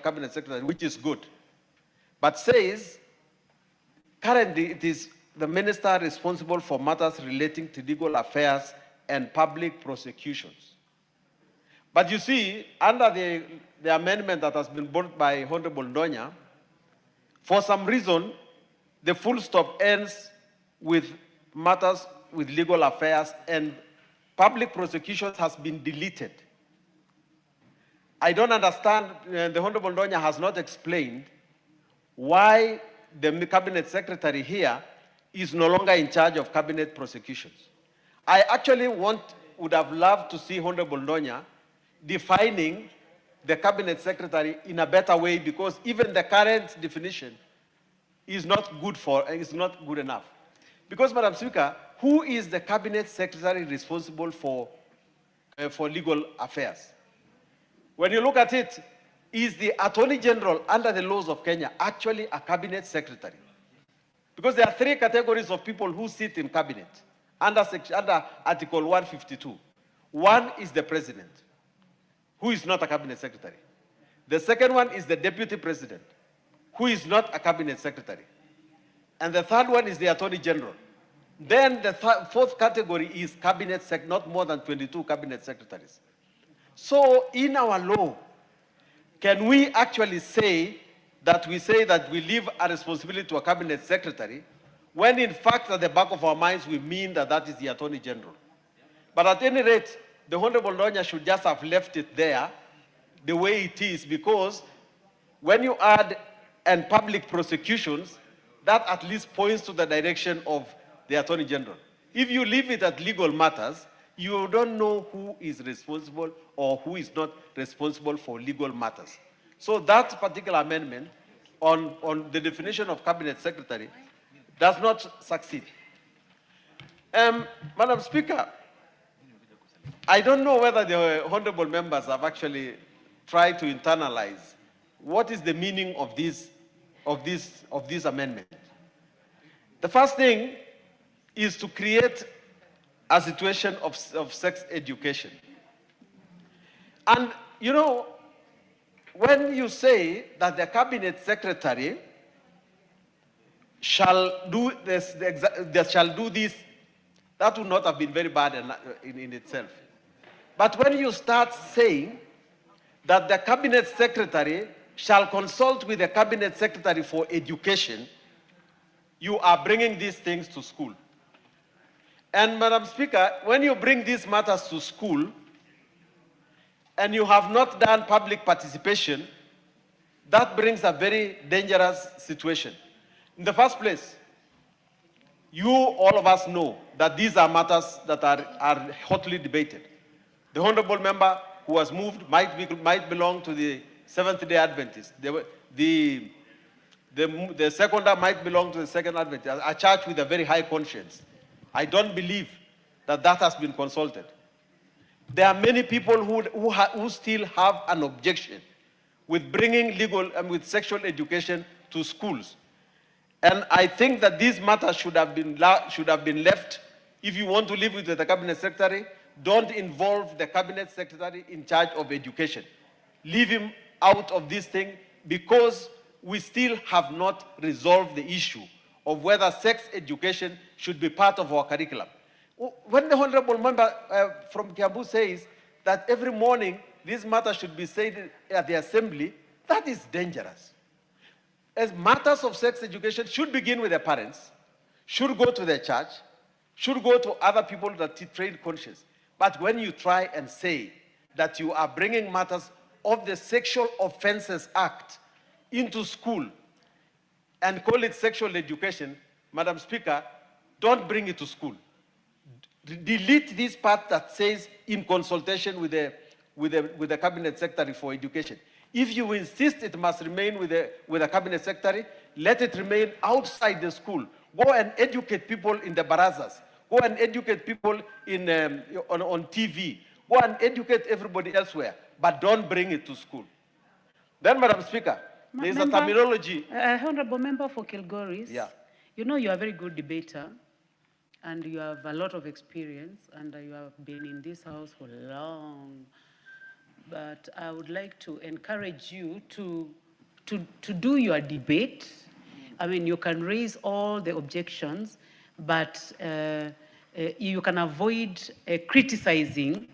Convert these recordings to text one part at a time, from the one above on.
cabinet secretary, which is good, but says currently it is the minister responsible for matters relating to legal affairs and public prosecutions. But you see, under the amendment that has been brought by Honorable Ndonya, for some reason, the full stop ends with matters with legal affairs, and public prosecutions has been deleted. I don't understand, the Honorable Ndonya has not explained why the cabinet secretary here is no longer in charge of cabinet prosecutions. I actually would have loved to see Honorable Ndonya defining the cabinet secretary in a better way, because even the current definition is not good enough. Because, Madam Speaker, who is the cabinet secretary responsible for legal affairs? When you look at it, is the Attorney General under the laws of Kenya actually a cabinet secretary? Because there are three categories of people who sit in cabinet under Article 152. One is the president, who is not a cabinet secretary. The second one is the deputy president, who is not a cabinet secretary. And the third one is the Attorney General. Then the fourth category is cabinet not more than 22 cabinet secretaries. So in our law, can we actually say that we leave a responsibility to a cabinet secretary, when in fact at the back of our minds we mean that is the Attorney General? But at any rate, the Honorable Ndonya should just have left it there the way it is, because when you add and public prosecutions, that at least points to the direction of the Attorney General. If you leave it at legal matters, you don't know who is responsible or who is not responsible for legal matters. So that particular amendment on the definition of cabinet secretary does not succeed. Madam Speaker, I don't know whether the honorable members have actually tried to internalize what is the meaning of this amendment. The first thing is to create a situation of sex education. And you know, when you say that the cabinet secretary shall do this, that would not have been very bad in itself. But when you start saying that the cabinet secretary shall consult with the cabinet secretary for education, you are bringing these things to school. And Madam Speaker, when you bring these matters to school and you have not done public participation, that brings a very dangerous situation. In the first place, all of us know that these are matters that are hotly debated. The honorable member who was moved might belong to the Seventh-day Adventists. The seconder might belong to the Second Adventist, a church with a very high conscience. I don't believe that has been consulted. There are many people who still have an objection with bringing legal and with sexual education to schools. And I think that these matters should have been left. If you want to live with the cabinet secretary, don't involve the cabinet secretary in charge of education. Leave him out of this thing, because we still have not resolved the issue of whether sex education should be part of our curriculum. When the honorable member from Kiambu says that every morning this matter should be said at the assembly, that is dangerous. As matters of sex education should begin with the parents, should go to the church, should go to other people that train conscience. But when you try and say that you are bringing matters of the Sexual Offences Act into school and call it sexual education, Madam Speaker, don't bring it to school. Delete this part that says in consultation with the cabinet secretary for education. If you insist it must remain with the cabinet secretary, let it remain outside the school. Go and educate people in the barazas. Go and educate people on TV. Go and educate everybody elsewhere, but don't bring it to school. Then, Madam Speaker, there is a terminology. Honorable Member for Kilgoris, yeah. You know you are a very good debater, and you have a lot of experience, and you have been in this house for long. but I would like to encourage you to do your debate. I mean, you can raise all the objections, but you can avoid criticizing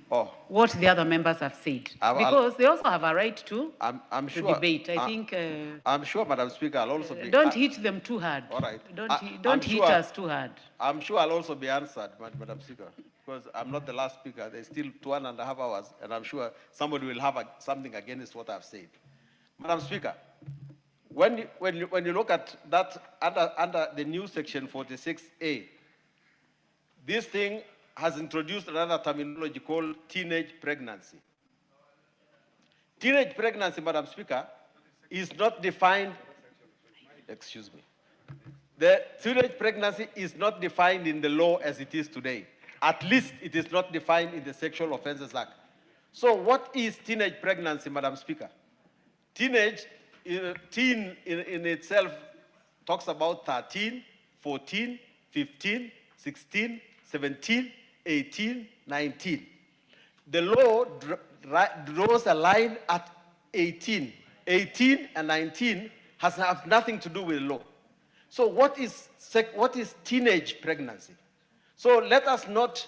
what the other members have said, because they also have a right to I'm to sure, debate. I think. I'm sure, Madam Speaker, I'll also be. Don't hit them too hard. All right. Don't hit us too hard. I'm sure I'll also be answered, Madam Speaker, because I'm not the last speaker. There's still 1.5 hours, and I'm sure somebody will have something against what I've said. Madam Speaker, when you look at that under the new section 46A, this thing has introduced another terminology called teenage pregnancy. Teenage pregnancy, Madam Speaker, is not defined, excuse me. The teenage pregnancy is not defined in the law as it is today. At least it is not defined in the Sexual Offences Act. So what is teenage pregnancy, Madam Speaker? Teenage, teen in itself talks about 13, 14, 15, 16, 17, 18, 19. The law draws a line at 18. 18 and 19 have nothing to do with law. So what is teenage pregnancy? So let us not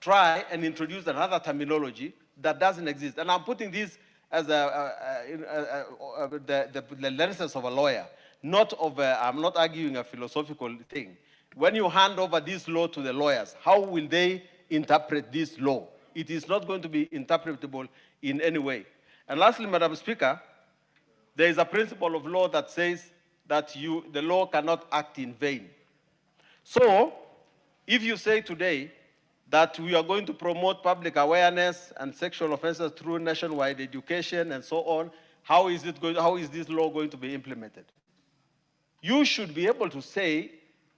try and introduce another terminology that doesn't exist. And I'm putting this as the lenses of a lawyer, not of I'm not arguing a philosophical thing. When you hand over this law to the lawyers, how will they interpret this law? It is not going to be interpretable in any way. And lastly, Madam Speaker, there is a principle of law that says that the law cannot act in vain. So, if you say today that we are going to promote public awareness and sexual offenses through nationwide education and so on, how is this law going to be implemented? You should be able to say,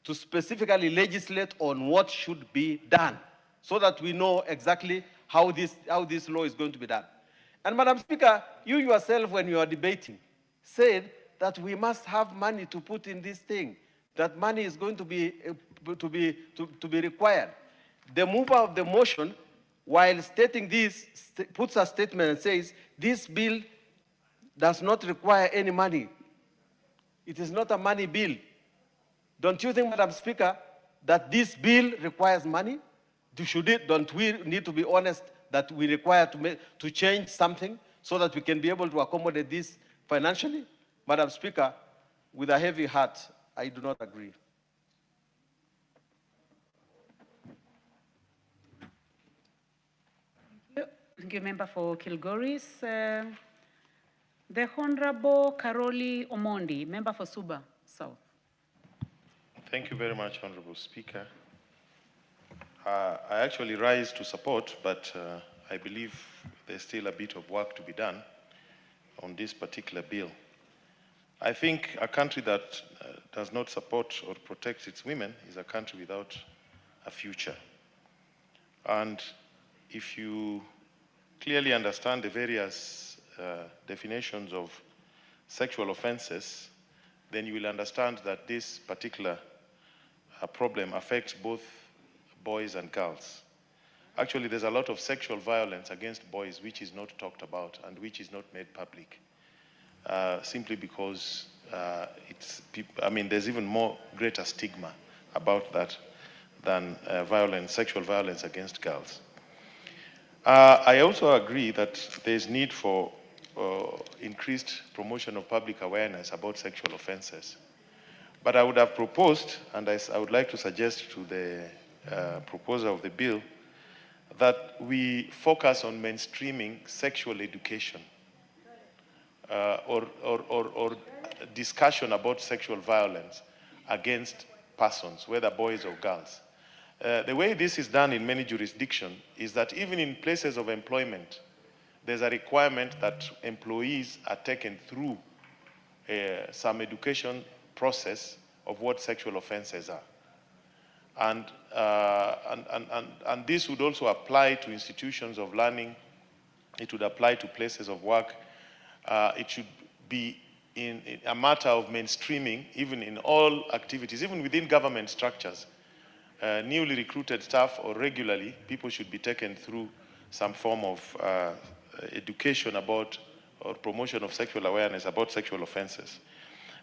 to specifically legislate on what should be done, so that we know exactly how this law is going to be done. And Madam Speaker, you yourself, when you are debating, said that we must have money to put in this thing, that money is going to be required. The mover of the motion, while stating this, puts a statement and says, this bill does not require any money. It is not a money bill. Don't you think, Madam Speaker, that this bill requires money? Don't we need to be honest that we require to change something so that we can be able to accommodate this financially? Madam Speaker, with a heavy heart, I do not agree. Thank you, Member for Kilgoris. The Honorable Karoli Omondi, Member for Suba South. Thank you very much, Honorable Speaker. I actually rise to support, but I believe there's still a bit of work to be done on this particular bill. I think a country that does not support or protect its women is a country without a future. And if you clearly understand the various definitions of sexual offenses, then you will understand that this particular problem affects both boys and girls. Actually, there's a lot of sexual violence against boys which is not talked about and which is not made public, simply because there's even more greater stigma about that than sexual violence against girls. I also agree that there's need for increased promotion of public awareness about sexual offenses. But I would have proposed, and I would like to suggest to the proposer of the bill, that we focus on mainstreaming sexual education or discussion about sexual violence against persons, whether boys or girls. The way this is done in many jurisdictions is that even in places of employment, there's a requirement that employees are taken through some education process of what sexual offenses are. And this would also apply to institutions of learning. It would apply to places of work. It should be in a matter of mainstreaming, even in all activities, even within government structures. Newly recruited staff or regularly, people should be taken through some form of education about or promotion of sexual awareness about sexual offenses.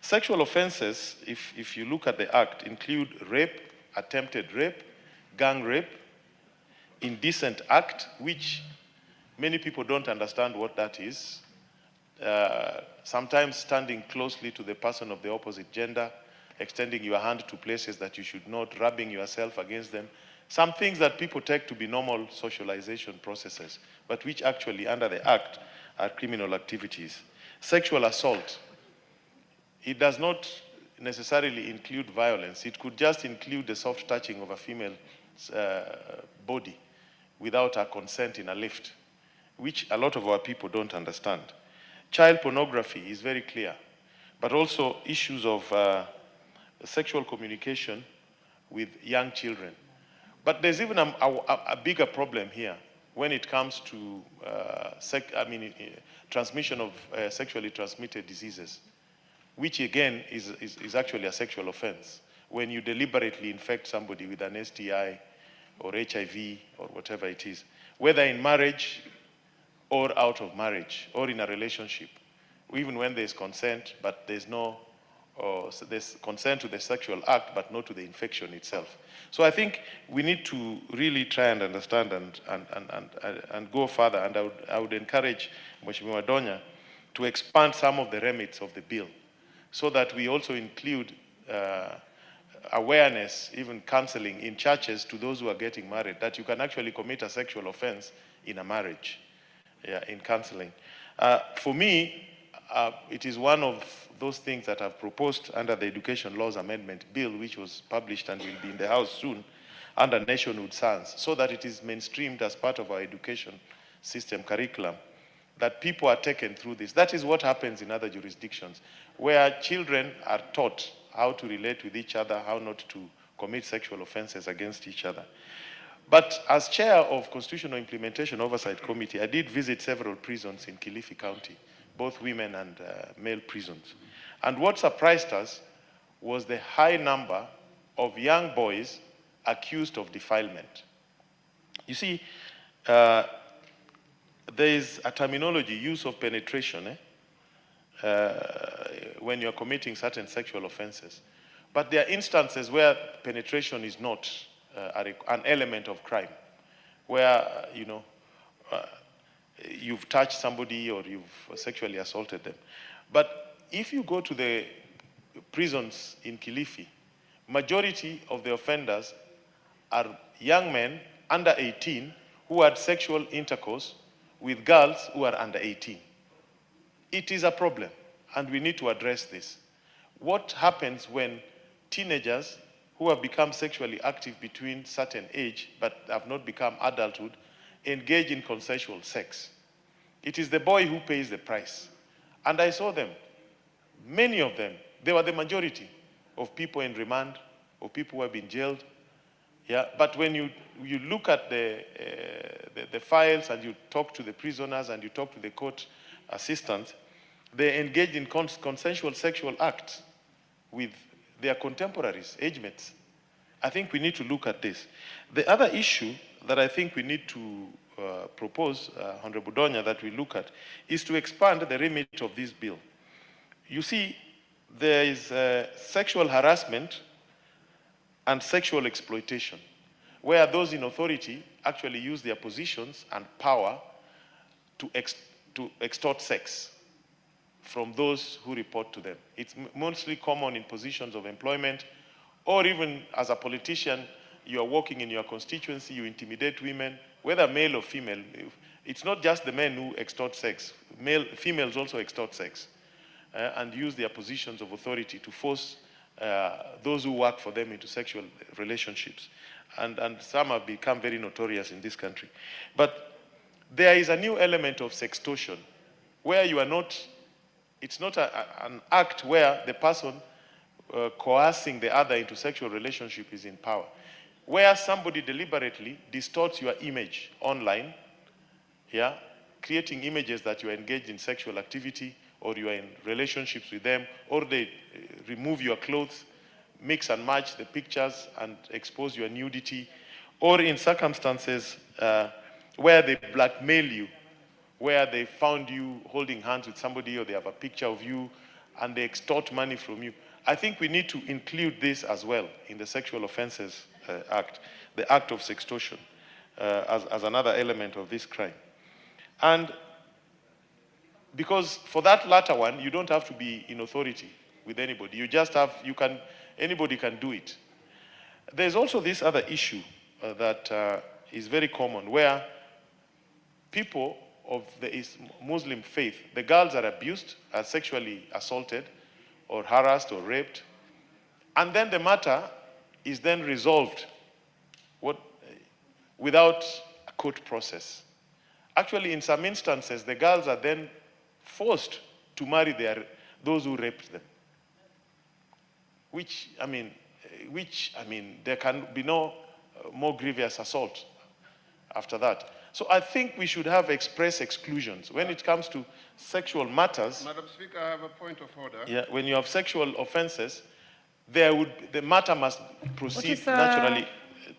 Sexual offenses, if you look at the act, include rape, attempted rape, gang rape, indecent act, which many people don't understand what that is. Sometimes standing closely to the person of the opposite gender, extending your hand to places that you should not, rubbing yourself against them. Some things that people take to be normal socialization processes, but which actually under the act are criminal activities. Sexual assault. It does not necessarily include violence. It could just include the soft touching of a female's body without her consent in a lift, which a lot of our people don't understand. Child pornography is very clear, but also issues of sexual communication with young children. But there's even a bigger problem here when it comes to transmission of sexually transmitted diseases, which again is actually a sexual offense. When you deliberately infect somebody with an STI or HIV or whatever it is, whether in marriage or out of marriage or in a relationship, even when there's consent, but there's consent to the sexual act, but not to the infection itself. So I think we need to really try and understand and go further. And I would encourage Mheshimiwa Donya to expand some of the remits of the bill so that we also include awareness, even counseling in churches to those who are getting married, that you can actually commit a sexual offense in a marriage, in counseling. For me, it is one of those things that I've proposed under the Education Laws Amendment Bill, which was published and will be in the House soon, under nationhood science, so that it is mainstreamed as part of our education system curriculum, that people are taken through this. That is what happens in other jurisdictions, where children are taught how to relate with each other, how not to commit sexual offenses against each other. But as chair of Constitutional Implementation Oversight Committee, I did visit several prisons in Kilifi County, both women and male prisons. And what surprised us was the high number of young boys accused of defilement. You see, there is a terminology, use of penetration, when you're committing certain sexual offenses. But there are instances where penetration is not an element of crime, where, you've touched somebody or you've sexually assaulted them. But if you go to the prisons in Kilifi, majority of the offenders are young men under 18 who had sexual intercourse with girls who are under 18. It is a problem, and we need to address this. What happens when teenagers who have become sexually active between certain age but have not become adulthood engage in consensual sex? It is the boy who pays the price. And I saw them, many of them, they were the majority of people in remand, of people who have been jailed. Yeah, but when you look at the files and you talk to the prisoners and you talk to the court assistants, they engage in consensual sexual acts with their contemporaries, age mates. I think we need to look at this. The other issue that I think we need to propose, Honorable Donya, that we look at, is to expand the remit of this bill. You see, there is sexual harassment and sexual exploitation, where those in authority actually use their positions and power to extort sex from those who report to them. It's mostly common in positions of employment, or even as a politician, you are working in your constituency, you intimidate women, whether male or female. It's not just the men who extort sex. Females also extort sex and use their positions of authority to force those who work for them into sexual relationships. And some have become very notorious in this country. But there is a new element of sextortion, where you are not, it's not an act where the person coercing the other into sexual relationship is in power. Where somebody deliberately distorts your image online, yeah, creating images that you are engaged in sexual activity, or you are in relationships with them, or they remove your clothes, mix and match the pictures and expose your nudity, or in circumstances where they blackmail you where they found you holding hands with somebody or they have a picture of you and they extort money from you. I think we need to include this as well in the Sexual Offences Act, the act of sextortion, as another element of this crime. And because for that latter one, you don't have to be in authority with anybody. You just have, anybody can do it. There's also this other issue that is very common, where people of the Muslim faith, the girls are abused, are sexually assaulted, or harassed, or raped, and then the matter is then resolved without a court process. Actually, in some instances, the girls are then forced to marry those who raped them. Which, I mean, there can be no more grievous assault after that. So I think we should have express exclusions when it comes to sexual matters. Madam Speaker, I have a point of order. Yeah, when you have sexual offenses, the matter must proceed naturally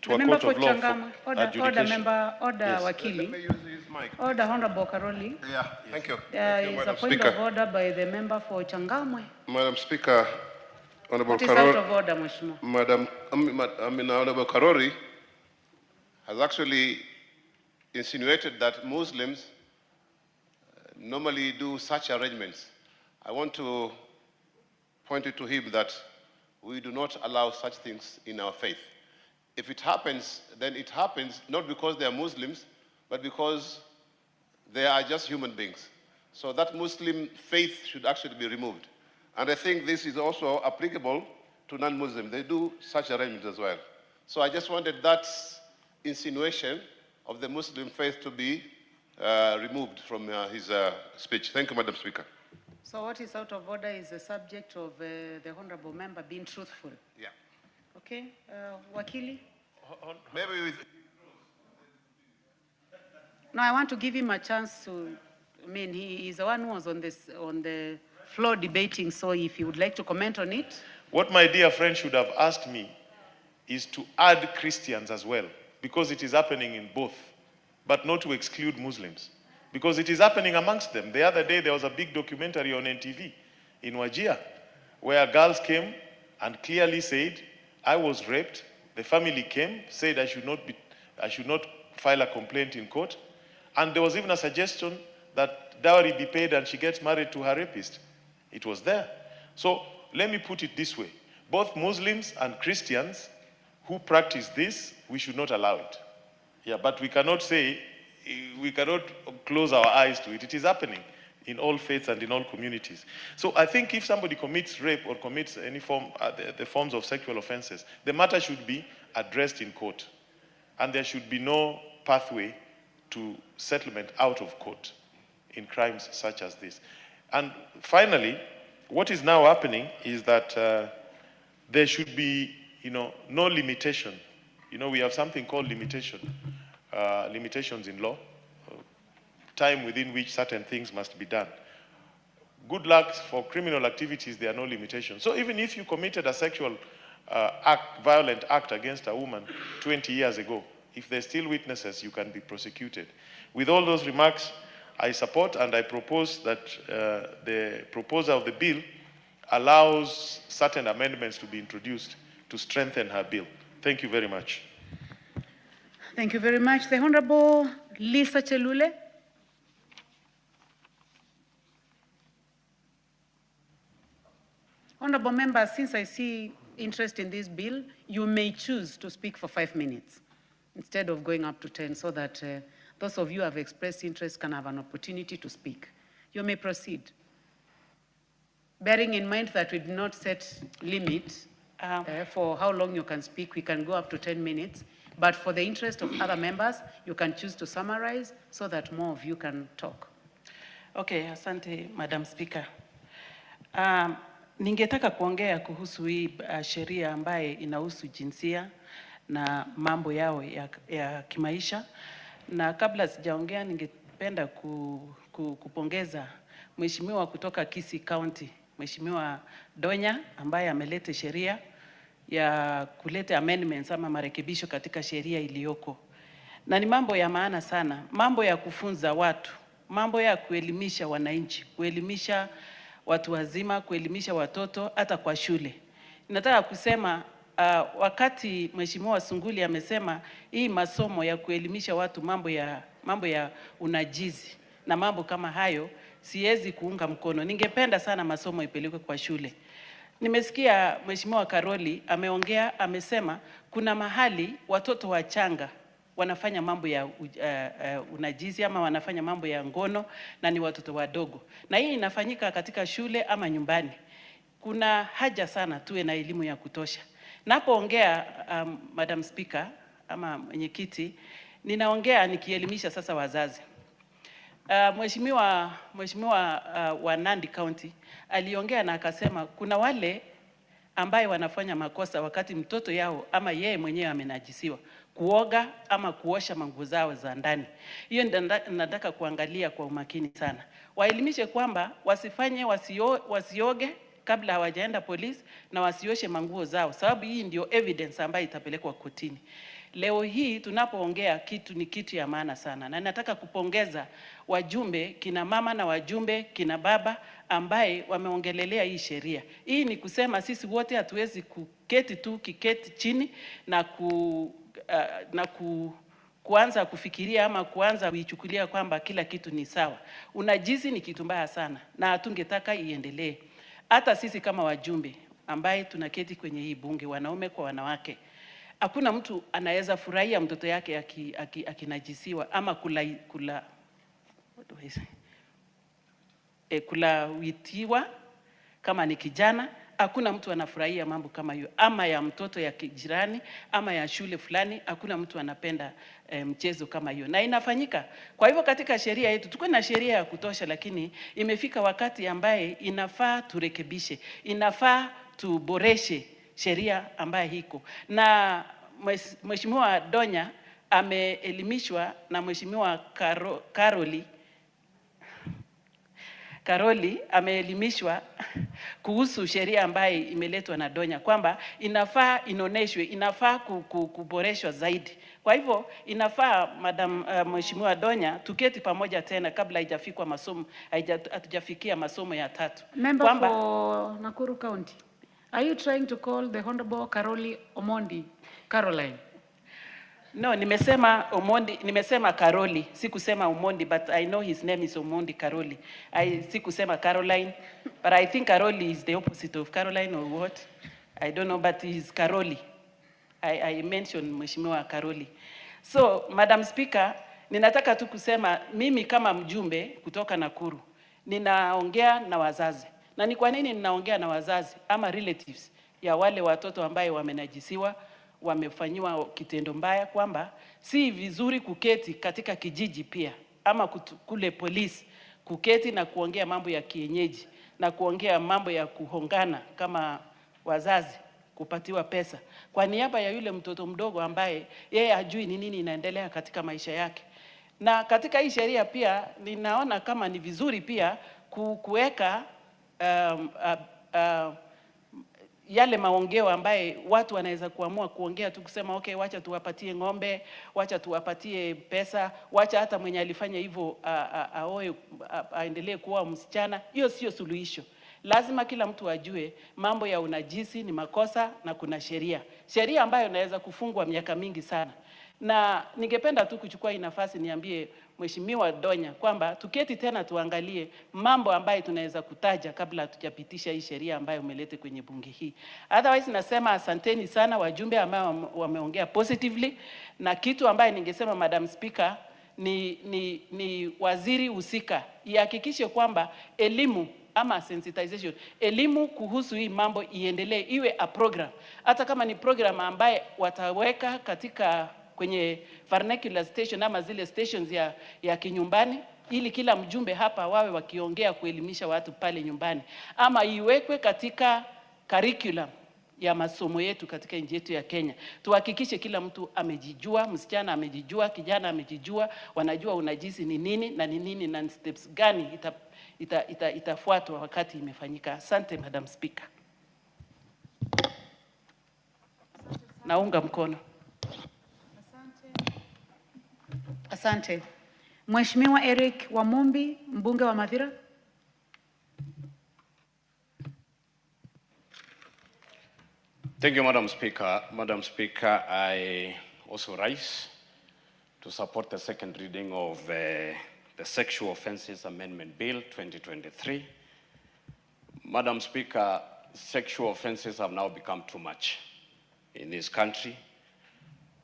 to a court of law for adjudication. Order, Yes. Wakili. Let me use his mic. Order, Honorable Karoli. Yeah, thank you. There Thank you, is a Madam point Speaker. of order by the member for Changamwe. Madam Speaker, Honorable What is out of order, Mheshimiwa? Honorable Karori has actually insinuated that Muslims normally do such arrangements. I want to point it to him that we do not allow such things in our faith. If it happens, then it happens not because they are Muslims, but because they are just human beings. So that Muslim faith should actually be removed. And I think this is also applicable to non-Muslims. They do such arrangements as well. So I just wanted that insinuation of the Muslim faith to be removed from his speech. Thank you, Madam Speaker. So what is out of order is the subject of the honorable member being truthful. Yeah. Okay, Wakili? Maybe with... No, I want to give him a chance to, he is the one who was on the floor debating, so if you would like to comment on it. What my dear friend should have asked me is to add Christians as well, because it is happening in both, but not to exclude Muslims, because it is happening amongst them. The other day, there was a big documentary on NTV in Wajir, where girls came and clearly said, I was raped. The family came, said I should not file a complaint in court. And there was even a suggestion that dowry be paid and she gets married to her rapist. It was there. So let me put it this way. Both Muslims and Christians who practice this, we should not allow it. Yeah, but we cannot close our eyes to it. It is happening in all faiths and in all communities. So I think if somebody commits rape or commits any form, the forms of sexual offenses, the matter should be addressed in court. And there should be no pathway to settlement out of court in crimes such as this. And finally, what is now happening is that there should be, no limitation. We have something called limitations in law, time within which certain things must be done. Good luck for criminal activities, there are no limitations. So even if you committed a sexual violent act against a woman 20 years ago, if there's still witnesses, you can be prosecuted. With all those remarks, I support and I propose that the proposer of the bill allows certain amendments to be introduced to strengthen her bill. Thank you very much. Thank you very much. The Honorable Lisa Chelule. Honorable members, since I see interest in this bill, you may choose to speak for 5 minutes instead of going up to 10, so that those of you who have expressed interest can have an opportunity to speak. You may proceed. Bearing in mind that we did not set limit for how long you can speak, we can go up to 10 minutes. But for the interest of other members, you can choose to summarize so that more of you can talk. Okay, asante, Madam Speaker. Ningetaka kuongea kuhusu hii sheria ambaye inahusu jinsia na mambo yao ya kimaisha. Na kabla sijaongea, ningependa kupongeza Mheshimiwa kutoka Kisii County, Mheshimiwa Donya, ambaye ameleta sheria ya kuleta amendments ama marekebisho katika sheria iliyoko. Na ni mambo ya maana sana, mambo ya kufunza watu, mambo ya kuelimisha wananchi, kuelimisha watu wazima, kuelimisha watoto hata kwa shule. Nataka kusema wakati Mheshimiwa Sunguli amesema hii masomo ya kuelimisha watu mambo ya unajizi na mambo kama hayo, siwezi kuunga mkono. Ningependa sana masomo ipelekwe kwa shule. Nimesikia Mheshimiwa Karoli ameongea, amesema kuna mahali watoto wachanga wanafanya mambo ya unajizi ama wanafanya mambo ya ngono na ni watoto wadogo. Na hii inafanyika katika shule ama nyumbani. Kuna haja sana tuwe na elimu ya kutosha. Napoongea Madam Speaker ama mwenyekiti, ninaongea nikielimisha sasa wazazi. Mheshimiwa wa Nandi County aliongea na akasema kuna wale ambaye wanafanya makosa wakati mtoto yao ama yeye mwenyewe amenajisiwa, kuoga ama kuosha manguo zao za ndani. Hiyo nataka kuangalia kwa umakini sana. Waelimishe kwamba wasioge kabla hawajaenda polisi na wasioshe manguo zao, sababu hii ndio evidence ambayo itapelekwa kotini. Leo hii tunapoongea kitu ni kitu ya maana sana, na nataka kupongeza wajumbe kina mama na wajumbe kina baba ambaye wameongelelea hii sheria. Hii ni kusema sisi wote hatuwezi kiketi chini na kuanza kufikiria ama kuanza kuichukulia kwamba kila kitu ni sawa. Unajizi ni kitu mbaya sana na hatungetaka iendelee. Hata sisi kama wajumbe ambaye tunaketi kwenye hii bunge, wanaume kwa wanawake, hakuna mtu anaweza furahia mtoto yake akinajisiwa ama kulawitiwa kama ni kijana. Hakuna mtu anafurahia mambo kama hiyo, ama ya mtoto ya jirani ama ya shule fulani. Hakuna mtu anapenda mchezo kama hiyo, na inafanyika. Kwa hivyo katika sheria yetu tuko na sheria ya kutosha, lakini imefika wakati ambaye inafaa turekebishe, inafaa tuboreshe sheria ambaye hiko. Na Mheshimiwa Donya ameelimishwa na Mheshimiwa Karoli ameelimishwa kuhusu sheria ambaye imeletwa na Donya kwamba inafaa inoneshwe, inafaa kuboreshwa zaidi. Kwa hivyo inafaa Mheshimiwa Donya tuketi pamoja tena kabla haijafikwa masomo, hatujafikia masomo ya 3. Member for Nakuru County, are you trying to call the Honorable Karoli Omondi Caroline? No, nimesema Omondi, nimesema Karoli, sikusema Omondi, but I know his name is Omondi Karoli. Sikusema Caroline, but I think Karoli is the opposite of Caroline or what? I don't know, but he's Karoli. I mentioned Mheshimiwa Karoli. So, Madam Speaker, ninataka tu kusema mimi kama mjumbe kutoka Nakuru, ninaongea na wazazi. Na ni kwa nini ninaongea na wazazi ama relatives ya wale watoto ambaye wamenajisiwa, wamefanyiwa kitendo mbaya, kwamba si vizuri kuketi katika kijiji pia ama kule polisi kuketi na kuongea mambo ya kienyeji na kuongea mambo ya kuhongana kama wazazi kupatiwa pesa kwa niaba ya yule mtoto mdogo ambaye yeye hajui ni nini inaendelea katika maisha yake. Na katika hii sheria pia ninaona kama ni vizuri pia kuweka yale maongeo ambaye watu wanaweza kuamua kuongea tu kusema okay, wacha tuwapatie ng'ombe, wacha tuwapatie pesa, wacha hata mwenye alifanya hivyo aendelee kuwa msichana. Hiyo sio suluhisho. Lazima kila mtu ajue mambo ya unajisi ni makosa na kuna sheria ambayo inaweza kufungwa miaka mingi sana. Na ningependa tu kuchukua hii nafasi niambie Mheshimiwa Donya kwamba tuketi tena tuangalie mambo ambayo tunaweza kutaja kabla hatujapitisha hii sheria ambayo umelete kwenye bunge hii. Otherwise nasema asanteni sana wajumbe ambao wameongea positively, na kitu ambaye ningesema Madam Speaker ni waziri husika ihakikishe kwamba elimu ama sensitization, elimu kuhusu hii mambo iendelee, iwe a program. Hata kama ni program ambaye wataweka katika kwenye vernacular station ama zile stations ya kinyumbani, ili kila mjumbe hapa wawe wakiongea kuelimisha watu pale nyumbani, ama iwekwe katika curriculum ya masomo yetu katika nchi yetu ya Kenya. Tuhakikishe kila mtu amejijua, msichana amejijua, kijana amejijua, wanajua unajisi ni nini na ni nini na steps gani itafuatwa wakati imefanyika. Asante Madam Speaker. Naunga mkono. Asante. Mheshimiwa Eric Wamumbi, mbunge wa Mathira. Thank you, Madam Speaker. Madam Speaker, I also rise to support the second reading of the Sexual Offences Amendment Bill 2023. Madam Speaker, sexual offences have now become too much in this country.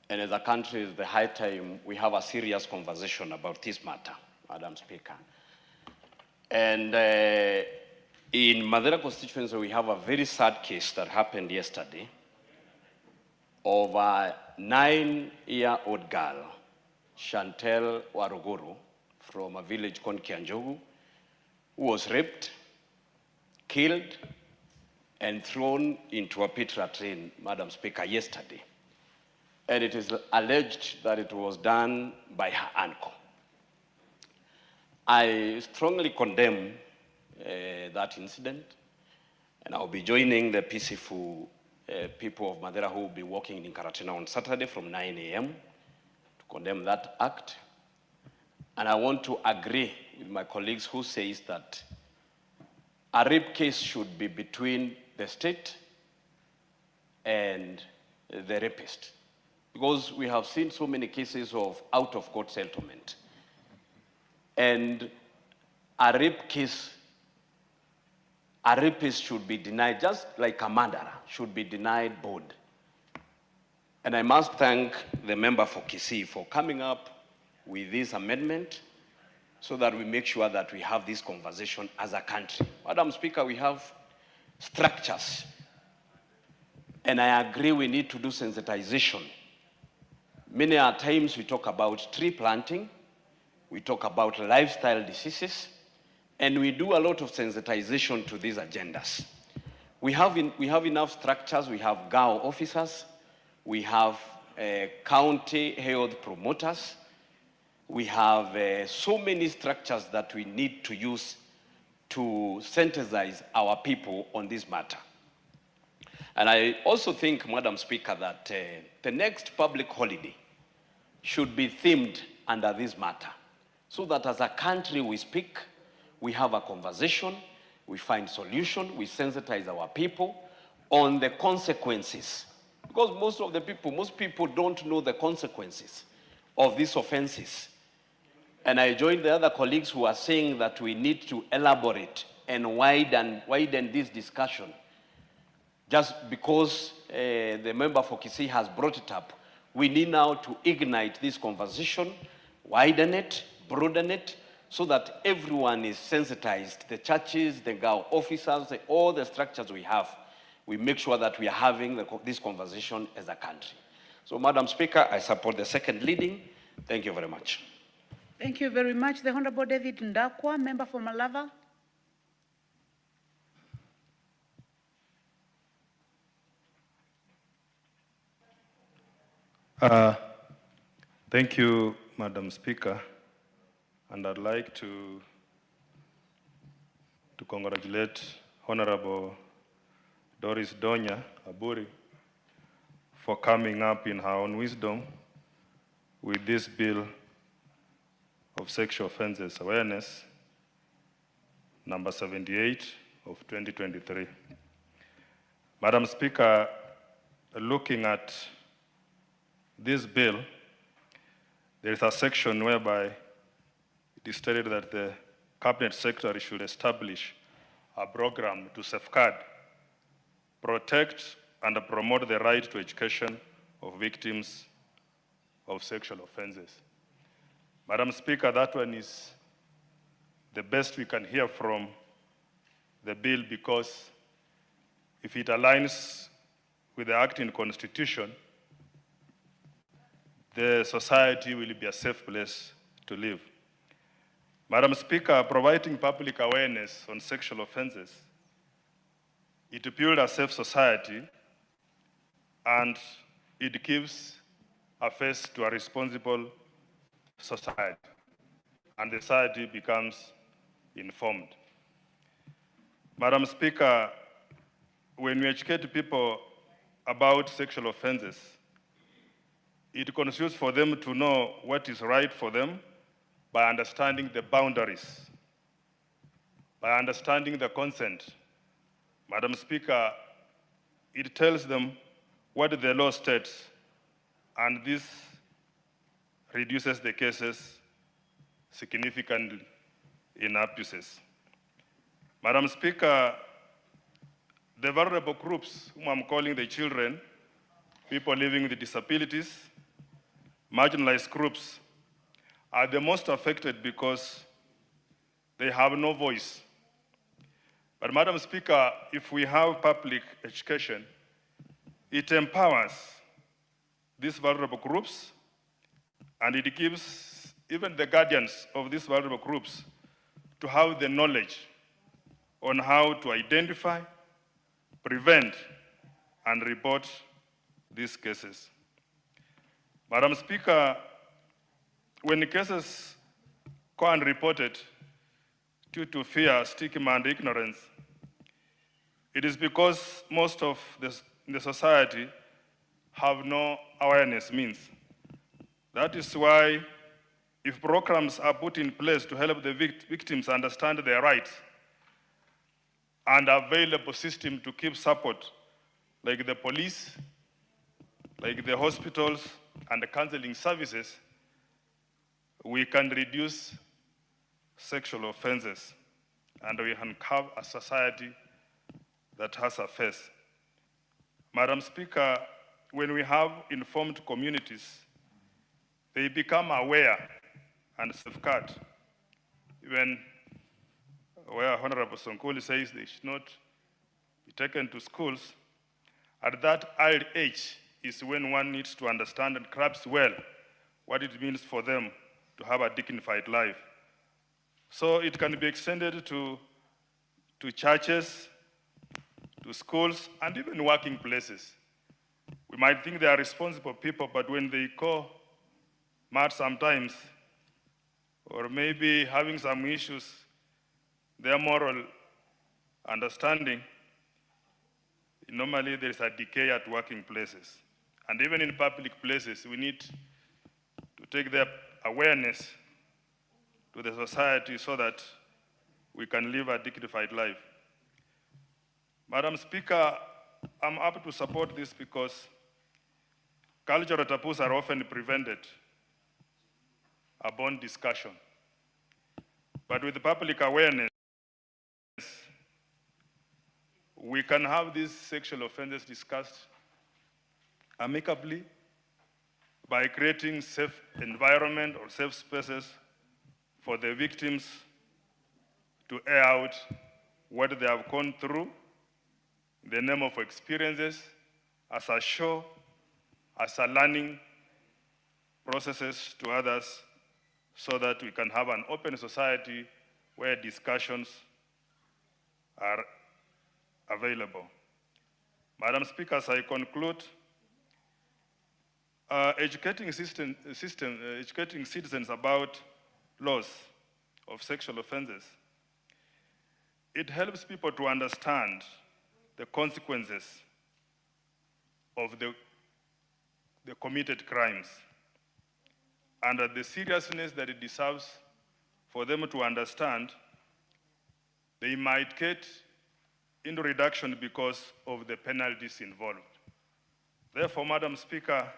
And as a country, it's the high time we have a serious conversation about this matter, Madam Speaker. And in Mathira constituency, we have a very sad case that happened yesterday of a 9-year-old girl, Chantel Waruguru, from a village called Kianjogu, who was raped, killed, and thrown into a pit latrine, Madam Speaker, yesterday. And it is alleged that it was done by her uncle. I strongly condemn that incident, and I'll be joining the peaceful people of Mathira who will be walking in Karatina on Saturday from 9 a.m. to condemn that act. And I want to agree with my colleagues who says that a rape case should be between the state and the rapist, because we have seen so many cases of out-of-court settlement. And a rape case, a rapist should be denied, just like a murderer should be denied bond. And I must thank the member for Kisii for coming up with this amendment so that we make sure that we have this conversation as a country. Madam Speaker, we have structures. And I agree we need to do sensitization. Many times we talk about tree planting, we talk about lifestyle diseases, and we do a lot of sensitization to these agendas. We have enough structures. We have GAO officers, we have county health promoters, we have so many structures that we need to use to sensitize our people on this matter. And I also think, Madam Speaker, that the next public holiday should be themed under this matter, so that as a country we speak, we have a conversation, we find solution, we sensitize our people on the consequences. Because most people don't know the consequences of these offenses. And I join the other colleagues who are saying that we need to elaborate and widen this discussion. Just because the member for Kisii has brought it up, we need now to ignite this conversation, widen it, broaden it, so that everyone is sensitized. The churches, the GAO officers, all the structures we have, we make sure that we are having this conversation as a country. So, Madam Speaker, I support the second reading. Thank you very much. Thank you very much. The Honorable David Ndakwa, member for Malava. Thank you, Madam Speaker, and I'd like to congratulate Honorable Doris Donya Aburi for coming up in her own wisdom with this bill of sexual offences awareness, number 78 of 2023. Madam Speaker, looking at this bill, there is a section whereby it is stated that the Cabinet Secretary should establish a program to safeguard, protect, and promote the right to education of victims of sexual offenses. Madam Speaker, that one is the best we can hear from the bill, because if it aligns with the acting constitution, the society will be a safe place to live. Madam Speaker, providing public awareness on sexual offenses, it builds a safe society, and it gives a face to a responsible society, and the society becomes informed. Madam Speaker, when we educate people about sexual offenses, it constitutes for them to know what is right for them, by understanding the boundaries, by understanding the consent. Madam Speaker, it tells them what the law states, and this reduces the cases significantly in abuses. Madam Speaker, the vulnerable groups, whom I'm calling the children, people living with disabilities, marginalized groups, are the most affected because they have no voice. But Madam Speaker, if we have public education, it empowers these vulnerable groups, and it gives even the guardians of these vulnerable groups to have the knowledge on how to identify, prevent, and report these cases. Madam Speaker, when cases go unreported due to fear, stigma, and ignorance, it is because most of the society have no awareness means. That is why if programs are put in place to help the victims understand their rights and available system to keep support, like the police, like the hospitals and the counseling services, we can reduce sexual offenses and we can have a society that has a face. Madam Speaker, when we have informed communities, they become aware and safeguard. Even where Honorable Sonkoli says they should not be taken to schools, at that early age is when one needs to understand and grasp well what it means for them to have a dignified life. So it can be extended to churches, to schools, and even working places. We might think they are responsible people, but when they go mad sometimes, or maybe having some issues, their moral understanding, normally there is a decay at working places. And even in public places, we need to take their awareness to the society so that we can live a dignified life. Madam Speaker, I'm up to support this because cultural taboos are often prevented upon discussion. But with public awareness, we can have these sexual offenses discussed amicably by creating safe environment or safe spaces for the victims to air out what they have gone through in the name of experiences as a show, as a learning processes to others, so that we can have an open society where discussions are available. Madam Speaker, as I conclude, educating citizens about laws of sexual offenses, it helps people to understand the consequences of the committed crimes and the seriousness that it deserves for them to understand. They might get into reduction because of the penalties involved. Therefore, Madam Speaker,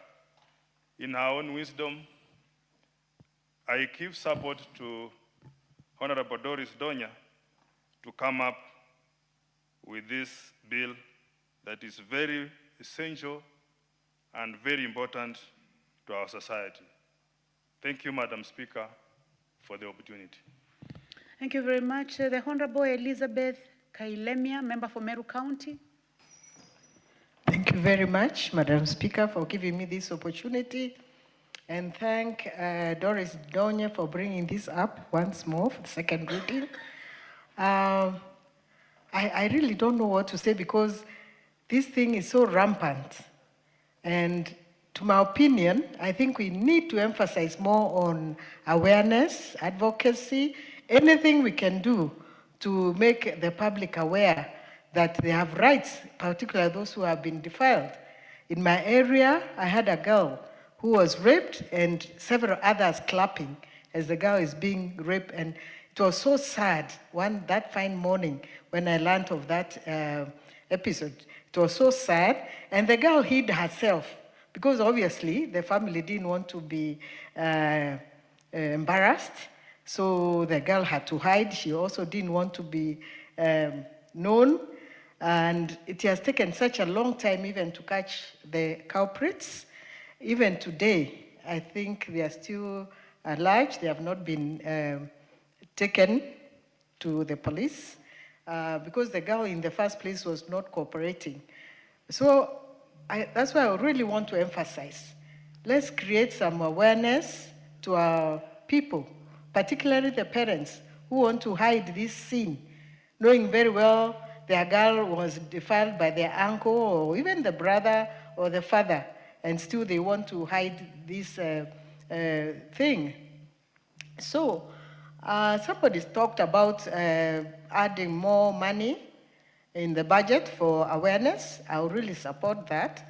in our own wisdom, I give support to Honorable Doris Donya to come up with this bill that is very essential and very important to our society. Thank you, Madam Speaker, for the opportunity. Thank you very much. The Honorable Elizabeth Kailemia, member for Meru County. Thank you very much, Madam Speaker, for giving me this opportunity. And thank Doris Donya for bringing this up once more for the second reading. I really don't know what to say because this thing is so rampant. And to my opinion, I think we need to emphasize more on awareness, advocacy, anything we can do to make the public aware that they have rights, particularly those who have been defiled. In my area, I had a girl who was raped and several others clapping as the girl is being raped. And it was so sad that fine morning when I learned of that episode. It was so sad. And the girl hid herself because obviously the family didn't want to be embarrassed. So the girl had to hide. She also didn't want to be known. And it has taken such a long time even to catch the culprits. Even today, I think they are still at large. They have not been taken to the police because the girl in the first place was not cooperating. So that's why I really want to emphasize. Let's create some awareness to our people, particularly the parents who want to hide this sin, knowing very well their girl was defiled by their uncle or even the brother or the father, and still they want to hide this thing. So somebody talked about adding more money in the budget for awareness. I would really support that.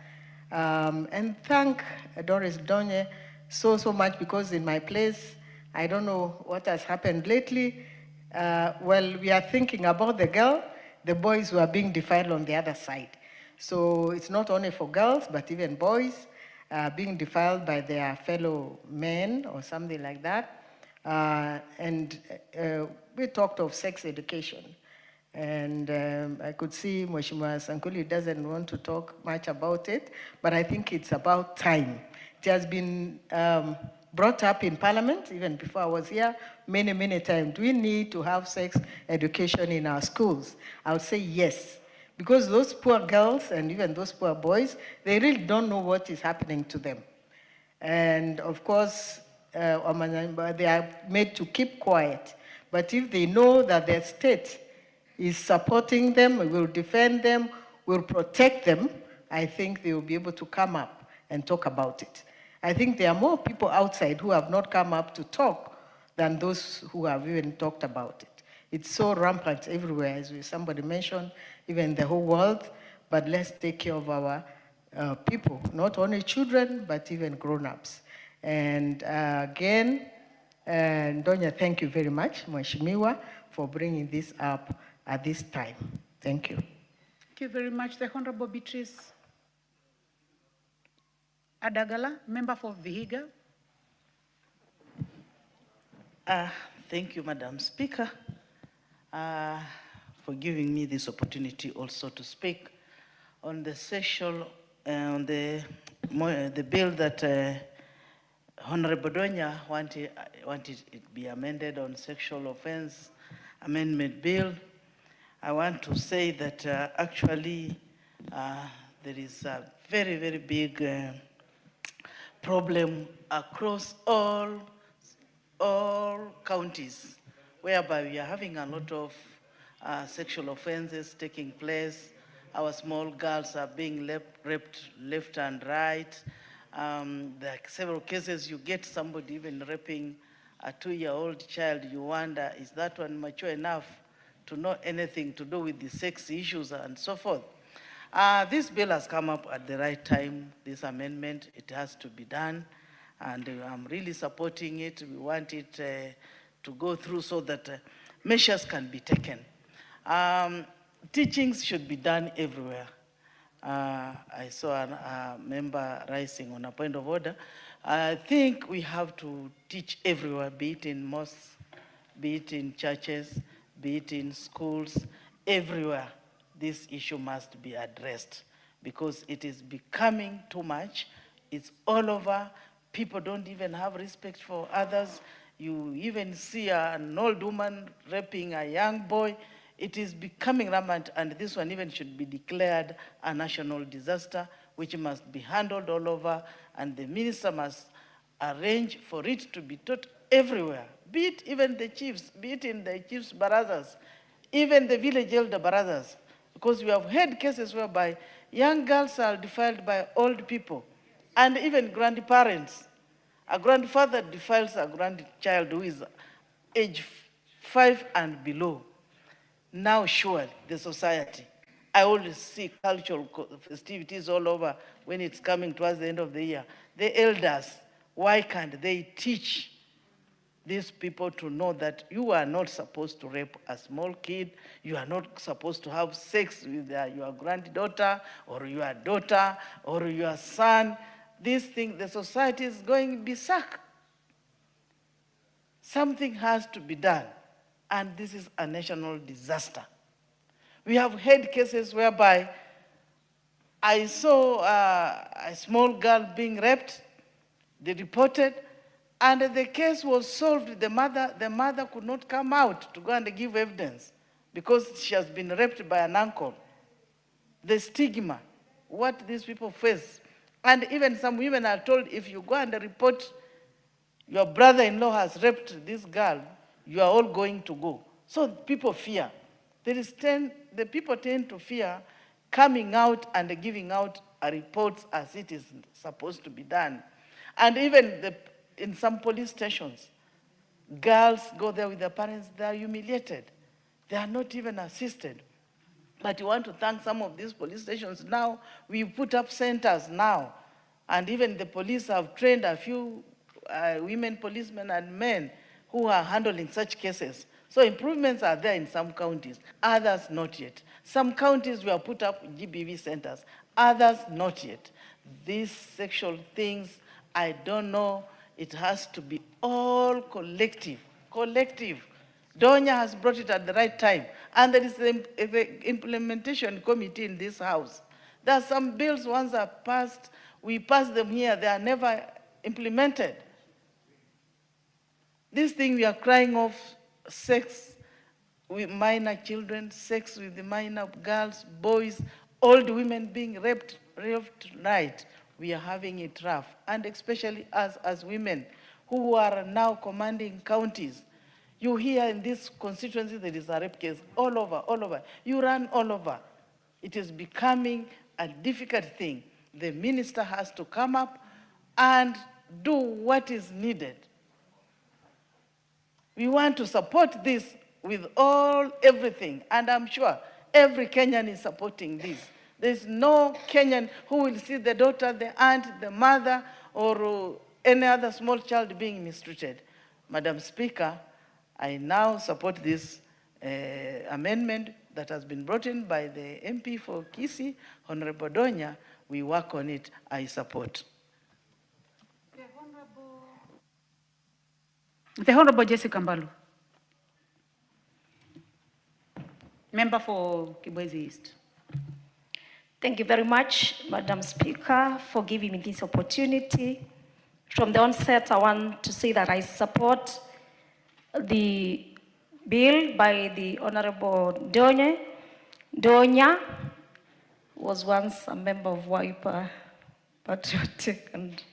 And thank Doris Donye so much, because in my place, I don't know what has happened lately. Well, we are thinking about the girl, the boys who are being defiled on the other side. So it's not only for girls, but even boys being defiled by their fellow men or something like that. And we talked of sex education. And I could see Mheshimiwa Sankuli doesn't want to talk much about it, but I think it's about time. It has been brought up in Parliament, even before I was here, many times. Do we need to have sex education in our schools? I would say yes, because those poor girls and even those poor boys, they really don't know what is happening to them. And of course, they are made to keep quiet. But if they know that their state is supporting them, will defend them, will protect them, I think they will be able to come up and talk about it. I think there are more people outside who have not come up to talk than those who have even talked about it. It's so rampant everywhere, as somebody mentioned, even the whole world. But let's take care of our people, not only children, but even grown-ups. And again, Donya, thank you very much, Mheshimiwa, for bringing this up at this time. Thank you. Thank you very much. The Honorable Beatrice Adagala, member for Vihiga. Thank you, Madam Speaker, for giving me this opportunity also to speak on the sexual, on the bill that Honorable Donya wanted it be amended on sexual offense amendment bill. I want to say that actually there is a very big problem across all counties, whereby we are having a lot of sexual offenses taking place. Our small girls are being raped left and right. There are several cases you get somebody even raping a 2-year-old child. You wonder, is that one mature enough to know anything to do with the sex issues and so forth? This bill has come up at the right time, this amendment. It has to be done, and I'm really supporting it. We want it to go through so that measures can be taken. Teachings should be done everywhere. I saw a member rising on a point of order. I think we have to teach everywhere, be it in mosques, be it in churches, be it in schools, everywhere. This issue must be addressed because it is becoming too much. It's all over. People don't even have respect for others. You even see an old woman raping a young boy. It is becoming rampant, and this one even should be declared a national disaster, which must be handled all over, and the minister must arrange for it to be taught everywhere, be it even the chiefs, be it in the chiefs' barazas, even the village elder barazas, because we have had cases whereby young girls are defiled by old people, and even grandparents. A grandfather defiles a grandchild who is age 5 and below. Now, surely, the society, I always see cultural festivities all over when it's coming towards the end of the year. The elders, why can't they teach these people to know that you are not supposed to rape a small kid. You are not supposed to have sex with your granddaughter or your daughter or your son. This thing, the society is going berserk. Something has to be done, and this is a national disaster. We have had cases whereby I saw a small girl being raped. They reported, and the case was solved. The mother could not come out to go and give evidence because she has been raped by an uncle. The stigma, what these people face. And even some women are told, if you go and report your brother-in-law has raped this girl, you are all going to go. So people fear. The people tend to fear coming out and giving out reports as it is supposed to be done. And even in some police stations, girls go there with their parents, they are humiliated. They are not even assisted. But you want to thank some of these police stations now. We put up centers now. And even the police have trained a few women policemen and men who are handling such cases. So improvements are there in some counties, others not yet. Some counties will put up GBV centers, others not yet. These sexual things, I don't know, it has to be all collective. Donya has brought it at the right time, and there is the implementation committee in this house. There are some bills, once are passed, we pass them here, they are never implemented. This thing we are crying of, sex with minor children, sex with the minor girls, boys, old women being raped right. We are having it rough, and especially us as women who are now commanding counties. You hear in this constituency there is a rape case all over. You run all over. It is becoming a difficult thing. The minister has to come up and do what is needed. We want to support this with everything, and I'm sure every Kenyan is supporting this. There's no Kenyan who will see the daughter, the aunt, the mother, or any other small child being mistreated. Madam Speaker, I now support this amendment that has been brought in by the MP for Kisii, Honorable Donya. We work on it, I support. The Honorable Jessica Mbalu. Member for Kibwezi East. Thank you very much, Madam Speaker, for giving me this opportunity. From the onset, I want to say that I support the bill by the Honorable Donya. Donya was once a member of Wiper Patriotic, and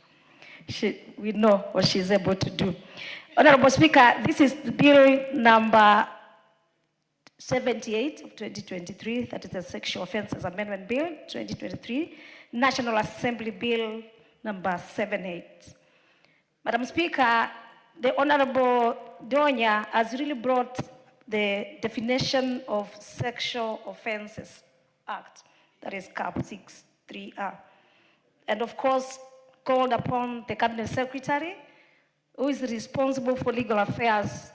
we know what she's able to do. Honorable Speaker, this is the bill number 78 of 2023, that is the Sexual Offences Amendment Bill 2023, National Assembly Bill number 78. Madam Speaker, the Honorable Donya has really brought the definition of Sexual Offences Act, that is CAP 63R, and of course called upon the Cabinet Secretary, who is responsible for legal affairs,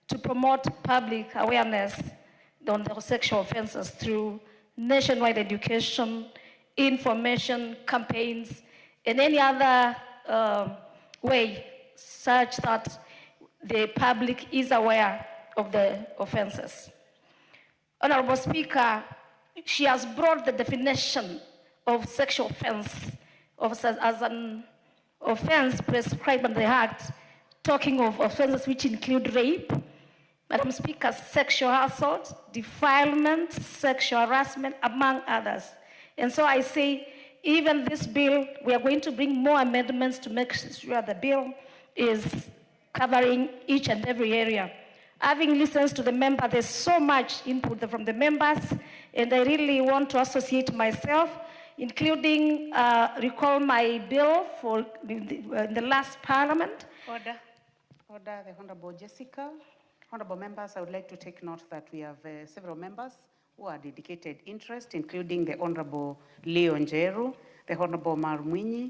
to promote public awareness on the sexual offenses through nationwide education, information, campaigns, and any other way such that the public is aware of the offenses. Honorable Speaker, she has brought the definition of sexual offense as an offense prescribed by the Act, talking of offenses which include rape, Madam Speaker, sexual assault, defilement, sexual harassment, among others. And so I say, even this bill, we are going to bring more amendments to make sure the bill is covering each and every area. Having listened to the member, there's so much input from the members, and I really want to associate myself, including recall my bill for in the last parliament. Order, the Honorable Jessica. Honorable members, I would like to take note that we have several members who are dedicated interest, including the Honorable Leo Njeru, the Honorable Marumwinyi,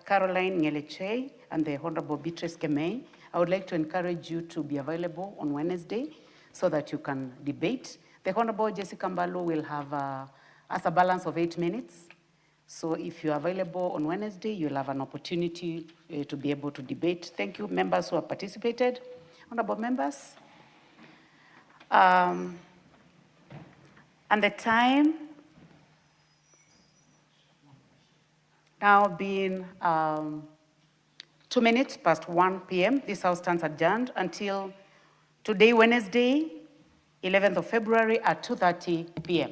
Caroline Ngelechei, and the Honorable Beatrice Kemei. I would like to encourage you to be available on Wednesday so that you can debate. The Honorable Jessica Mbalo will have as a balance of 8 minutes. So if you're available on Wednesday, you'll have an opportunity to be able to debate. Thank you, members who have participated. Honorable members. And the time now being 2 minutes past 1 p.m. This House stands adjourned until today, Wednesday, 11th of February at 2:30 p.m.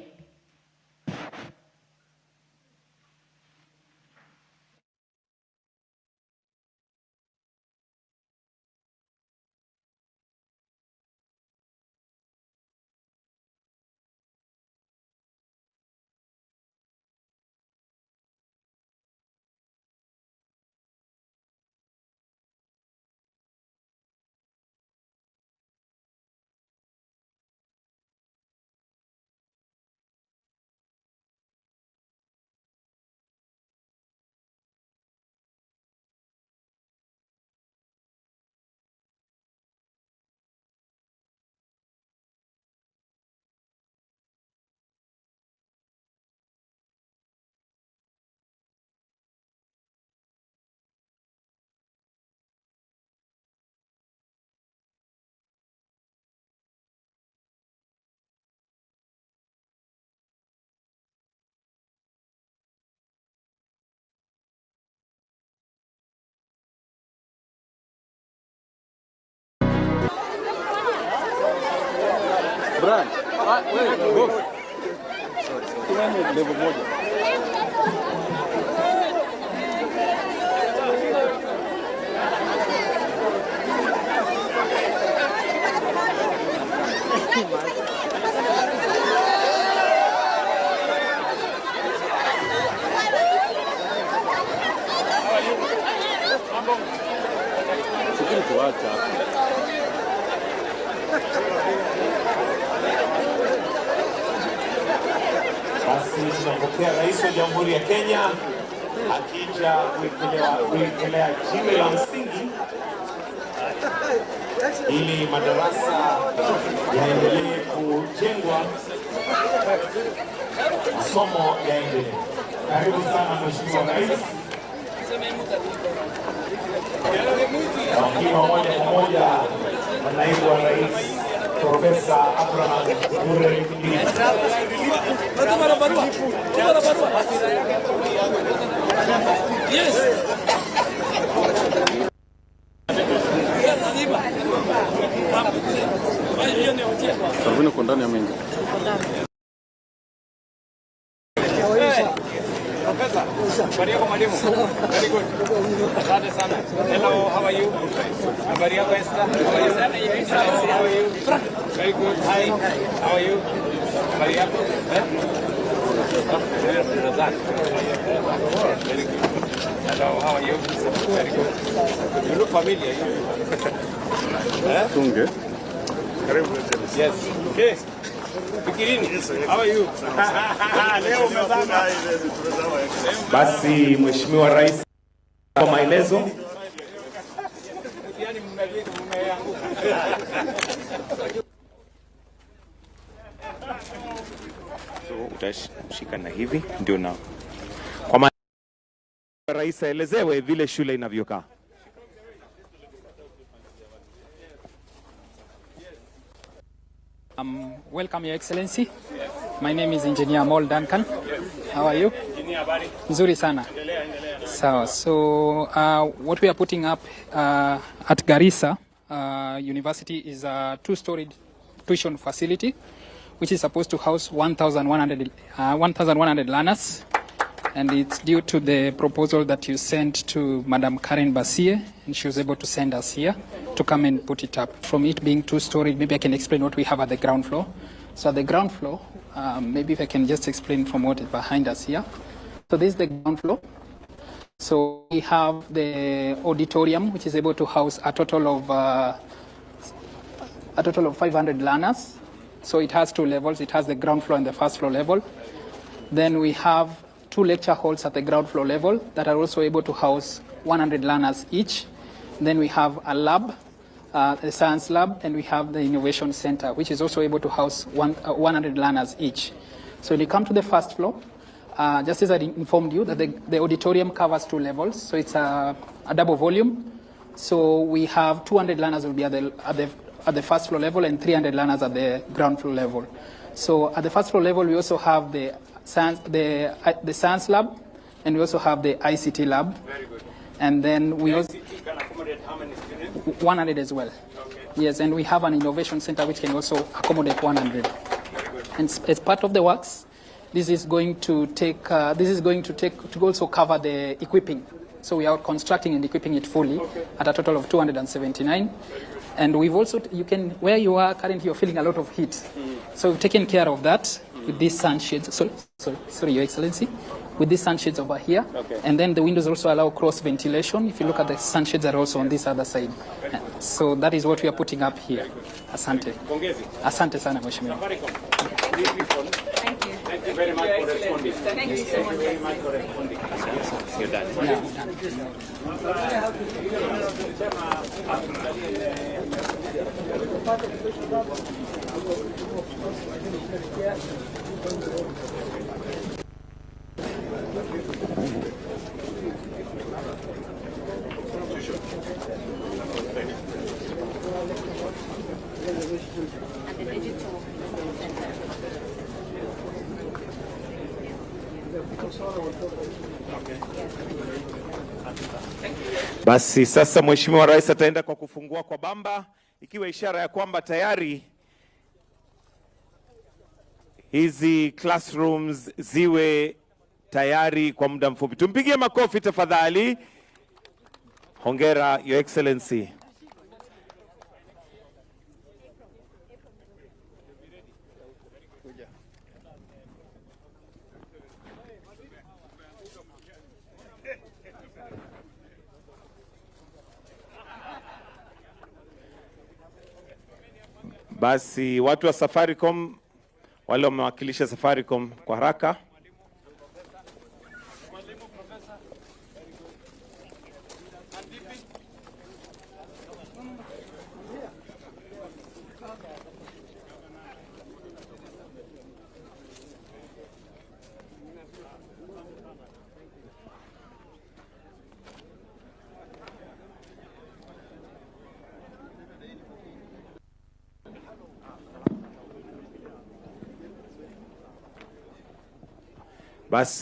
Basi tunapokea Rais wa Jamhuri ya Kenya akija kuwekelea jiwe la msingi ili madarasa yaendelee kujengwa, masomo yaendelee. Karibu sana Mheshimiwa Rais. Wakiwa moja kwa moja na Naibu wa Rais Profesa Abraham Mure Salvino ndani ya mengi. Habari yako mwalimu? Very good. Asante sana. Hello, how are you? Habari yako Esther? Hello, how are you? Very good. Hi. How are you? Habari yako? Very good. Hello, how are you? Very good. You look familiar. Tunge. Karibu. Yes. Okay. Fikirini. How are you? Leo umezama. Basi Mheshimiwa Rais kwa maelezo. So utashika na hivi ndio na kwa maana Rais aelezewe vile shule inavyokaa. Welcome, Your Excellency. My name is Engineer Mol Duncan. How are you? Nzuri sana. So what we are putting up at Garissa University is a two-storied tuition facility, which is supposed to house 1,100 learners. And it's due to the proposal that you sent to Madam Karen Basie, and she was able to send us here to come and put it up. From it being two-story, maybe I can explain what we have at the ground floor. So at the ground floor, maybe if I can just explain from what is behind us here. So this is the ground floor. So we have the auditorium, which is able to house a total of 500 learners. So it has two levels. It has the ground floor and the first floor level. Then we have two lecture halls at the ground floor level that are also able to house 100 learners each. Then we have a lab a science lab, and we have the innovation center, which is also able to house 100 learners each. So when you come to the first floor, just as I informed you, that the auditorium covers 2 levels, so it's a double volume. So we have 200 learners will be at the first floor level and 300 learners at the ground floor level. So at the first floor level, we also have the science lab, and we also have the ICT lab. Very good. And then we also ICT can accommodate how many students? 100 as well. Okay. Yes, and we have an innovation center which can also accommodate 100. Very good. And as part of the works, this is going to also cover the equipping. So we are constructing and equipping it fully at a total of 279. And we've also, where you are currently, you're feeling a lot of heat. So we've taken care of that with these sunshades. Sorry, Your Excellency. With these sunshades over here. Okay. And then the windows also allow cross ventilation. If you look at the sunshades are also on this other side. So that is what we are putting up here. Asante. Asante sana, Mheshimiwa. Thank you. Thank you very much for responding. Thank you so much. Very much for responding. You're done. Basi sasa Mheshimiwa Rais ataenda kwa kufungua kwa bamba, ikiwa ishara ya kwamba tayari hizi classrooms ziwe tayari kwa muda mfupi. Tumpigie makofi tafadhali. Hongera Your Excellency. Basi watu wa Safaricom, wale wamewakilisha Safaricom kwa haraka. Basi